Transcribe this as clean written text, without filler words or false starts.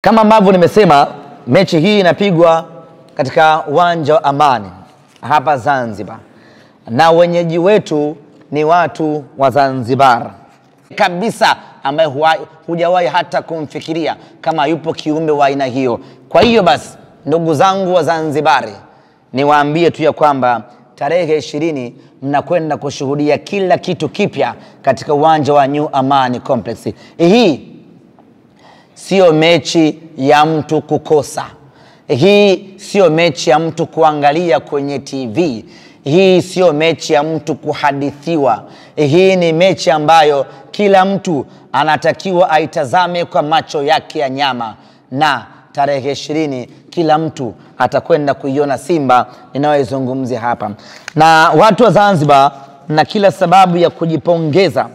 Kama ambavyo nimesema, mechi hii inapigwa katika uwanja wa Amani hapa Zanzibar, na wenyeji wetu ni watu wa Zanzibar kabisa, ambaye hujawahi hata kumfikiria kama yupo kiumbe wa aina hiyo. Kwa hiyo basi, ndugu zangu wa Zanzibari, niwaambie tu ya kwamba tarehe 20 mnakwenda kushuhudia kila kitu kipya katika uwanja wa New Amani Complex. Hii sio mechi ya mtu kukosa. Hii sio mechi ya mtu kuangalia kwenye TV. Hii sio mechi ya mtu kuhadithiwa. Hii ni mechi ambayo kila mtu anatakiwa aitazame kwa macho yake ya nyama, na tarehe 20 kila mtu atakwenda kuiona Simba ninayozungumzia hapa. Na watu wa Zanzibar na kila sababu ya kujipongeza